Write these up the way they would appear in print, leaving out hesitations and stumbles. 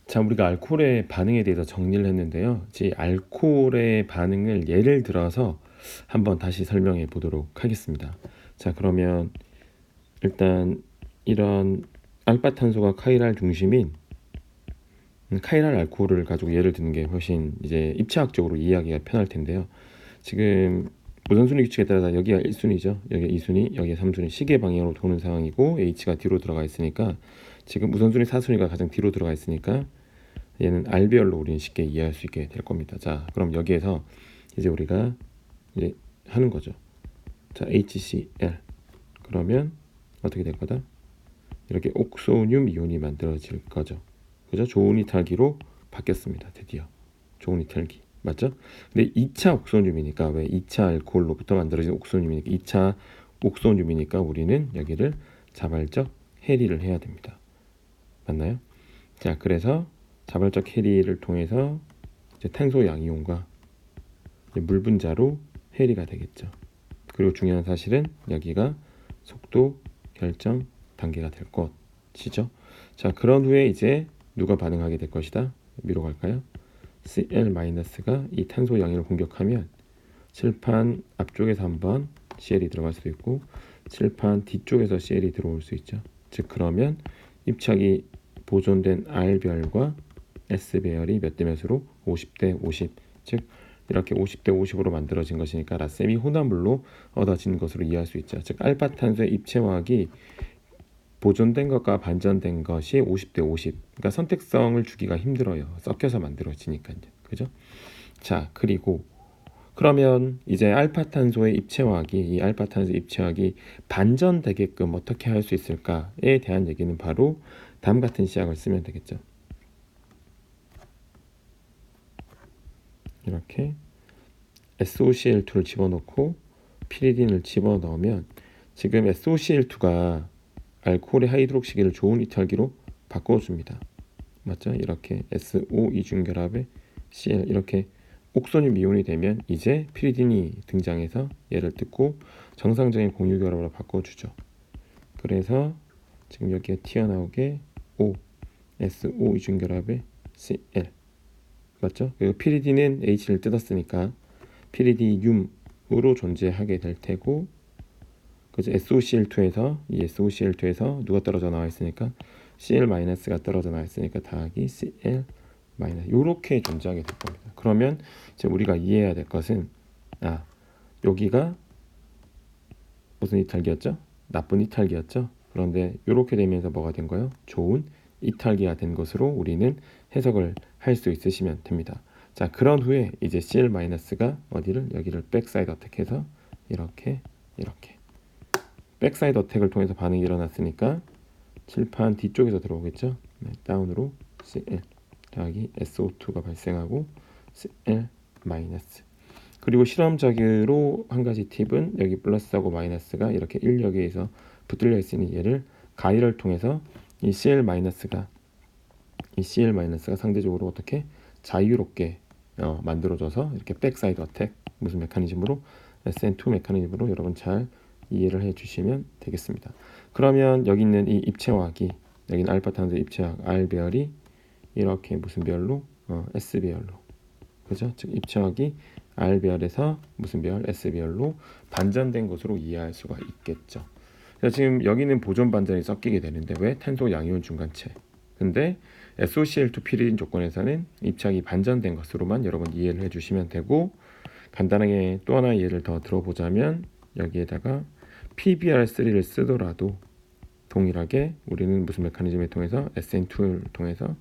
자, 우리가 알코올의 반응에 대해서 정리를 했는데요. 이 알코올의 반응을 예를 들어서 한번 다시 설명해 보도록 하겠습니다. 자, 그러면 일단 이런 알파탄소가 카이랄 중심인 카이랄 알코올을 가지고 예를 드는 게 훨씬 이제 입체학적으로 이해하기가 편할 텐데요. 지금 우선순위 규칙에 따라서 여기가 1순위죠. 여기가 2순위, 여기가 3순위, 시계 방향으로 도는 상황이고 H가 뒤로 들어가 있으니까 지금 우선순위 4순위가 가장 뒤로 들어가 있으니까 얘는 알베올로 우리는 쉽게 이해할 수 있게 될 겁니다. 자, 그럼 여기에서 이제 우리가 이제 하는 거죠. 자, HCl 그러면 어떻게 될 거다? 이렇게 옥소늄 이온이 만들어질 거죠. 그죠? 좋은 이탈기로 바뀌었습니다. 드디어 좋은 이탈기 맞죠? 근데 2차 옥소늄이니까 왜 2차 알코올로부터 만들어진 옥소늄이니까 2차 옥소늄이니까 우리는 여기를 자발적 해리를 해야 됩니다. 맞나요? 자, 그래서 자발적 해리를 통해서 이제 탄소 양이온과 물 분자로 해리가 되겠죠. 그리고 중요한 사실은 여기가 속도 결정 단계가 될 것이죠. 자, 그런 후에 이제 누가 반응하게 될 것이다. 위로 갈까요? Cl-가 이 탄소 양이온을 공격하면 칠판 앞쪽에서 한번 Cl이 들어갈 수도 있고 칠판 뒤쪽에서 Cl이 들어올 수 있죠. 즉 그러면 입착이 보존된 R별과 S배열이 몇 대 몇으로? 50대 50. 즉 이렇게 50대 50으로 만들어진 것이니까 라셈이 혼합물로 얻어진 것으로 이해할 수 있죠. 즉 알파탄소의 입체화학이 보존된 것과 반전된 것이 50대 50. 그러니까 선택성을 주기가 힘들어요. 섞여서 만들어지니까요. 그죠? 자, 그리고 그러면 이제 알파탄소의 입체화학이 이 알파탄소 입체화학이 반전되게끔 어떻게 할 수 있을까에 대한 얘기는 바로 다음 같은 시약을 쓰면 되겠죠. 이렇게 SOCl2를 집어넣고 피리딘을 집어넣으면 지금 SOCl2가 알코올의 하이드록시기를 좋은 이탈기로 바꿔줍니다. 맞죠? 이렇게 SO 이중결합에 Cl 이렇게 옥소늄 이온이 되면 이제 피리딘이 등장해서 얘를 뜯고 정상적인 공유결합으로 바꿔주죠. 그래서 지금 여기에 튀어나오게 O, SO 이중결합에 Cl 맞죠? 그리고 피리딘은 H를 뜯었으니까 피리디륨으로 존재하게 될 테고 그래서 SOCl2에서 이 SOCl2에서 누가 떨어져 나와 있으니까 Cl-가 떨어져 나와 있으니까 더하기 Cl- 이렇게 존재하게 될 겁니다. 그러면 이제 우리가 이해해야 될 것은 여기가 무슨 이탈기였죠? 나쁜 이탈기였죠? 그런데 이렇게 되면서 뭐가 된 거예요? 좋은 이탈기가 된 것으로 우리는 해석을 할 수 있으시면 됩니다. 자, 그런 후에 이제 Cl-가 어디를? 여기를 백사이드 어택해서 이렇게 백사이드 어택을 통해서 반응이 일어났으니까 칠판 뒤쪽에서 들어오겠죠. 다운으로 Cl 더하기 SO2가 발생하고 Cl-. 그리고 실험적으로 한 가지 팁은 여기 플러스하고 마이너스가 이렇게 인력에서 붙들려 있으니 얘를 가위를 통해서 이 Cl-가 상대적으로 어떻게 자유롭게 만들어져서 이렇게 백사이드 어택 무슨 메커니즘으로 SN2 메커니즘으로 여러분 잘 이해를 해주시면 되겠습니다. 그러면 여기 있는 이 입체화학이 여기는 알파탄소 입체화학 R배열이 이렇게 무슨 배열로? S배열로 그죠? 즉 입체화학이 R배열에서 무슨 배열? S배열로 반전된 것으로 이해할 수가 있겠죠. 그래서 지금 여기는 보존 반전이 섞이게 되는데 왜? 탄소 양이온 중간체. 근데 SOCl2 피리딘 조건에서는 입착이 반전된 것으로만 여러분 이해를 해주시면 되고 간단하게 또 하나의 예를 더 들어보자면 여기에다가 PBr3를 쓰더라도 동일하게 우리는 무슨 메커니즘을 통해서 SN2를 통해서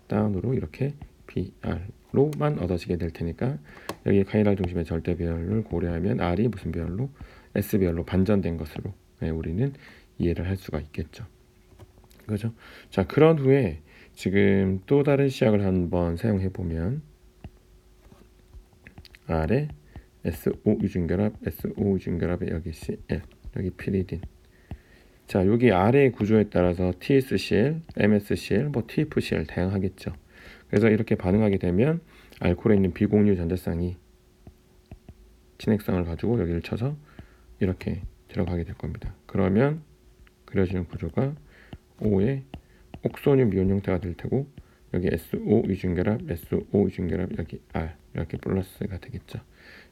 다운으로 이렇게 BR로만 얻어지게 될 테니까 여기 카이랄 중심의 절대 배열을 고려하면 R이 무슨 배열로? S배열로 반전된 것으로 우리는 이해를 할 수가 있겠죠. 그죠? 자, 그런 후에 지금 또 다른 시약을 한번 사용해 보면 R에 SO 유중결합에 여기 Cl 여기 피리딘. 자, 여기 R의 구조에 따라서 TSCl, MSCl, TFCl 다양하겠죠. 그래서 이렇게 반응하게 되면 알코올에 있는 비공유 전자쌍이 친핵성을 가지고 여기를 쳐서 이렇게 들어가게 될 겁니다. 그러면 그려지는 구조가 O의 옥소늄 이온 형태가 될 테고 여기 SO 유중결합, SO 유중결합, 여기 R 이렇게 플러스가 되겠죠.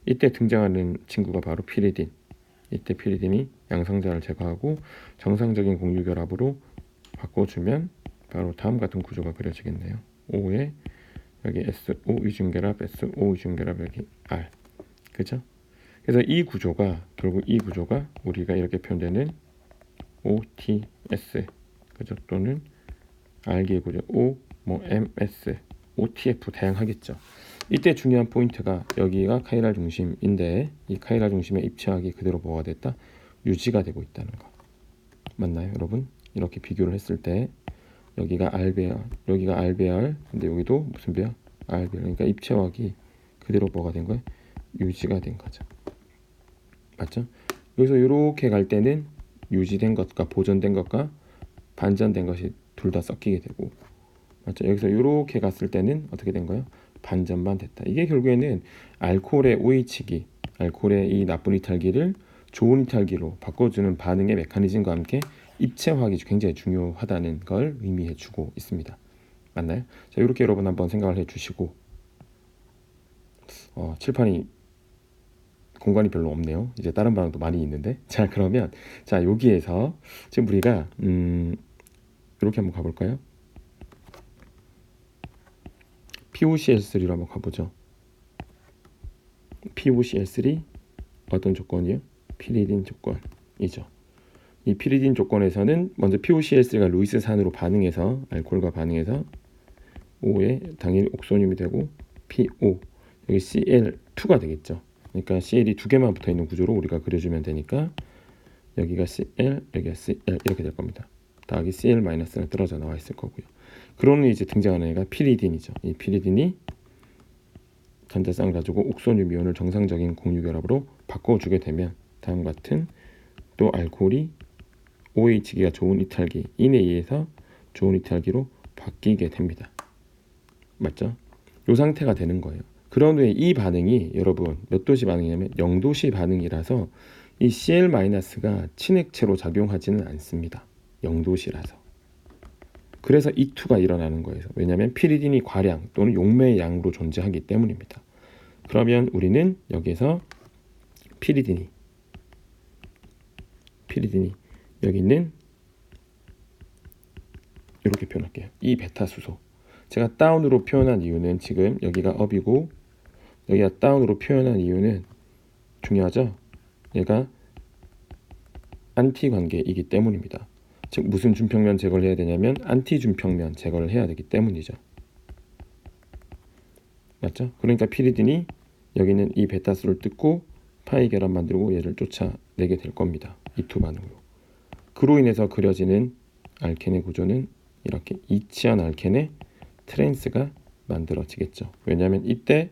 이때 등장하는 친구가 바로 피리딘. 이때 피리딘이 양성자를 제거하고 정상적인 공유결합으로 바꿔주면 바로 다음 같은 구조가 그려지겠네요. O에 여기 SO 유중결합, SO 유중결합, 여기 R. 그죠? 그래서 이 구조가 결국 이 구조가 우리가 이렇게 표현되는 OTS, 그죠? 또는 알게 구조 O MS, OTF 다양하겠죠. 이때 중요한 포인트가 여기가 카이랄 중심인데 이 카이랄 중심의 입체학이 그대로 뭐가 됐다? 유지가 되고 있다는 거. 맞나요, 여러분? 이렇게 비교를 했을 때 여기가 알베알, 여기가 알베알, 근데 여기도 무슨 배야? 알베알. 그러니까 입체학이 그대로 뭐가 된 거예요? 유지가 된 거죠. 맞죠? 여기서 이렇게 갈 때는 유지된 것과 보존된 것과 반전된 것이 둘 다 섞이게 되고, 맞죠? 여기서 이렇게 갔을 때는 어떻게 된 거예요? 반전만 됐다. 이게 결국에는 알코올의 OH기, 알코올의 이 나쁜 이탈기를 좋은 이탈기로 바꿔주는 반응의 메커니즘과 함께 입체화학이 굉장히 중요하다는 걸 의미해주고 있습니다. 맞나요? 자, 이렇게 여러분 한번 생각을 해주시고, 칠판이 공간이 별로 없네요. 이제 다른 방도 많이 있는데, 자 그러면 자 여기에서 지금 우리가 이렇게 한번 가볼까요? POCl3로 한번 가보죠. POCl3 어떤 조건이요? 피리딘 조건이죠. 이 피리딘 조건에서는 먼저 POCl3가 루이스 산으로 반응해서 알코올과 반응해서 O에 당연히 옥소늄이 되고 PO 여기 Cl2가 되겠죠. 그러니까 CL이 두 개만 붙어 있는 구조로 우리가 그려주면 되니까 여기가 CL, 여기가 CL 이렇게 될 겁니다. 더하기 CL-가 떨어져 나와 있을 거고요. 그러면 이제 등장하는 애가 피리딘이죠. 이 피리딘이 전자쌍을 가지고 옥소늄 이온을 정상적인 공유결합으로 바꿔주게 되면 다음 같은 또 알코올이 OH기가 좋은 이탈기 인에 의해서 좋은 이탈기로 바뀌게 됩니다. 맞죠? 이 상태가 되는 거예요. 그런 후에 이 반응이 여러분 몇 도씨 반응이냐면 0도씨 반응이라서 이 Cl-가 친액체로 작용하지는 않습니다. 0도씨라서. 그래서 E2가 일어나는 거예요. 왜냐하면 피리딘이 과량 또는 용매의 양으로 존재하기 때문입니다. 그러면 우리는 여기서 피리딘이 여기 있는 이렇게 표현할게요. 이 베타수소 제가 다운으로 표현한 이유는 지금 여기가 업이고 여기가 다운으로 표현한 이유는 중요하죠. 얘가 안티 관계이기 때문입니다. 즉 무슨 준평면 제거를 해야 되냐면 안티 준평면 제거를 해야 되기 때문이죠. 맞죠? 그러니까 피리딘이 여기는 이 베타수를 뜯고 파이 결합 만들고 얘를 쫓아내게 될 겁니다. E2 반응으로. 그로 인해서 그려지는 알켄의 구조는 이렇게 이치한 알켄의 트랜스가 만들어지겠죠. 왜냐하면 이때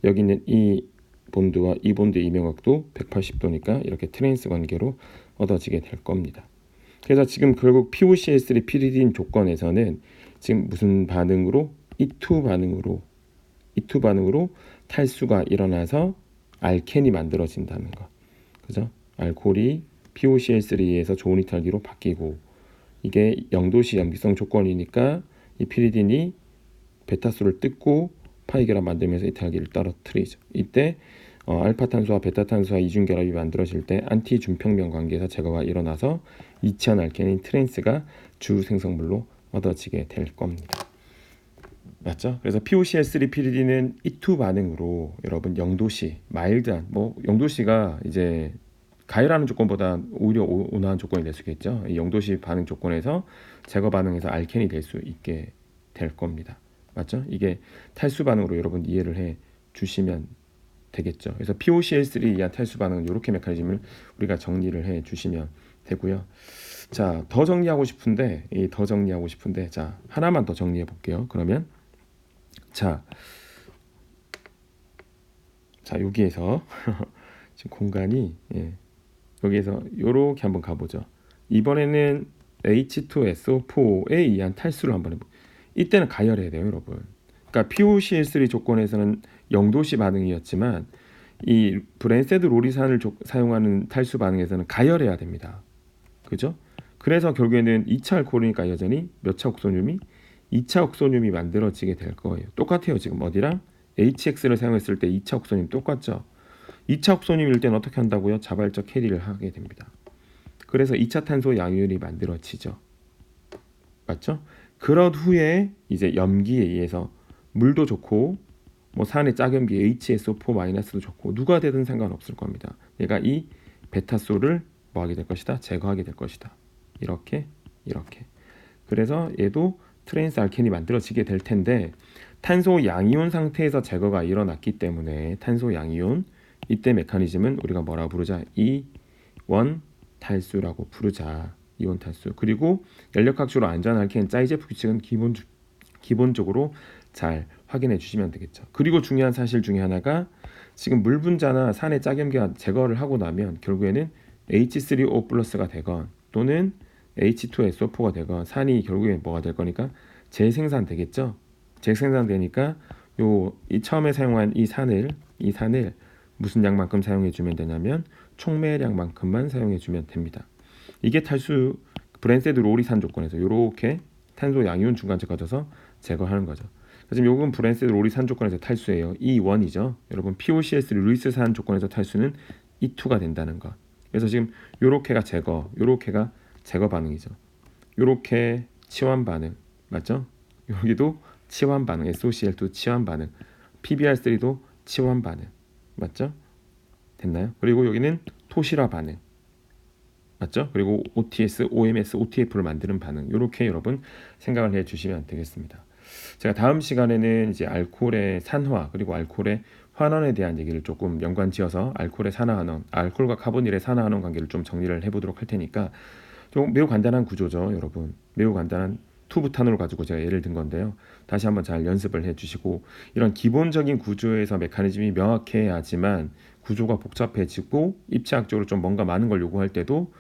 여기 있는 이 본드와 이 본드의 이명각도 180도니까 이렇게 트랜스 관계로 얻어지게 될 겁니다. 그래서 지금 결국 POCl3 피리딘 조건에서는 지금 무슨 반응으로 E2 반응으로 탈수가 일어나서 알켄이 만들어진다는 거. 그죠? 알코올이 POCl3에서 좋은 이탈기로 바뀌고 이게 0도씨 염기성 조건이니까 이 피리딘이 베타수를 뜯고 파이결합 만들면서 이탈기를 떨어뜨리죠. 이때 알파탄수와 베타탄수와 이중결합이 만들어질 때 안티 준평면 관계에서 제거가 일어나서 이치한 알켄인 트랜스가 주 생성물로 얻어지게 될 겁니다. 맞죠? 그래서 POCl3 피리딘은 E2 반응으로 여러분 0도씨 마일드한 0도씨가 이제 가열하는 조건보다 오히려 온화한 조건이 될 수 있겠죠. 이 0도씨 반응 조건에서 제거 반응에서 알켄이 될 수 있게 될 겁니다. 맞죠? 이게 탈수 반응으로 여러분 이해를 해 주시면 되겠죠. 그래서 POCl3에 의한 탈수 반응은 이렇게 메커니즘을 우리가 정리를 해 주시면 되고요. 자, 더 정리하고 싶은데 자, 하나만 더 정리해 볼게요. 그러면 자 여기에서 지금 공간이 여기에서 이렇게 한번 가보죠. 이번에는 H2SO4에 의한 탈수를 한번 해볼게요. 이때는 가열해야 돼요, 여러분. 그러니까 POCl3 조건에서는 0도씨 반응이었지만 이 브랜세드 로리산을 사용하는 탈수 반응에서는 가열해야 됩니다. 그죠? 그래서 결국에는 2차 알코올이니까 여전히 몇 차 옥소늄이 2차 옥소늄이 만들어지게 될 거예요. 똑같아요. 지금 어디랑 HX를 사용했을 때 2차 옥소늄 똑같죠. 2차 옥소늄일 때는 어떻게 한다고요? 자발적 캐리를 하게 됩니다. 그래서 2차 탄소 양이온이 만들어지죠. 맞죠? 그런 후에 이제 염기에 의해서 물도 좋고 뭐 산의 짝염기 HSO4-도 좋고 누가 되든 상관없을 겁니다. 얘가 이 베타솔을 뭐 하게 될 것이다? 제거하게 될 것이다. 이렇게 그래서 얘도 트랜스 알켄이 만들어지게 될 텐데 탄소 양이온 상태에서 제거가 일어났기 때문에 탄소 양이온 이때 메커니즘은 우리가 뭐라 부르자? 이원 탈수라고 부르자. 이온 탈수. 그리고 연력학적으로 안전한 알켄 짜이제프 규칙은 기본적으로 잘 확인해 주시면 되겠죠. 그리고 중요한 사실 중에 하나가 지금 물 분자나 산의 짝염기가 제거를 하고 나면 결국에는 H3O 플러스가 되건 또는 H2SO4가 되건 산이 결국에 뭐가 될 거니까 재생산 되겠죠. 재생산 되니까 이 처음에 사용한 이 산을 무슨 양만큼 사용해 주면 되냐면 촉매량만큼만 사용해 주면 됩니다. 이게 탈수 브랜세드 로리산 조건에서 이렇게 탄소 양이온 중간체 가져서 제거하는 거죠. 지금 요건 브랜세드 로리산 조건에서 탈수예요. E1이죠. 여러분 POCS 루이스산 조건에서 탈수는 E2가 된다는 것. 그래서 지금 요렇게가 제거 반응이죠. 요렇게 치환 반응 맞죠? 여기도 치환 반응, SOCl2 치환 반응, PBr3도 치환 반응 맞죠? 됐나요? 그리고 여기는 토시라 반응 맞죠? 그리고 OTS, OMS, OTF를 만드는 반응 이렇게 여러분 생각을 해주시면 되겠습니다. 제가 다음 시간에는 이제 알코올의 산화 그리고 알코올의 환원에 대한 얘기를 조금 연관지어서 알코올의 산화환원, 알코올과 카보닐의 산화환원 관계를 좀 정리를 해보도록 할 테니까 좀 매우 간단한 구조죠, 여러분. 매우 간단한 투부탄으로 가지고 제가 예를 든 건데요. 다시 한번 잘 연습을 해주시고 이런 기본적인 구조에서 메커니즘이 명확해야지만 구조가 복잡해지고 입체학적으로 좀 뭔가 많은 걸 요구할 때도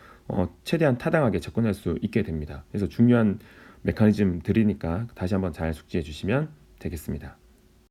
최대한 타당하게 접근할 수 있게 됩니다. 그래서 중요한 메커니즘들이니까 다시 한번 잘 숙지해 주시면 되겠습니다.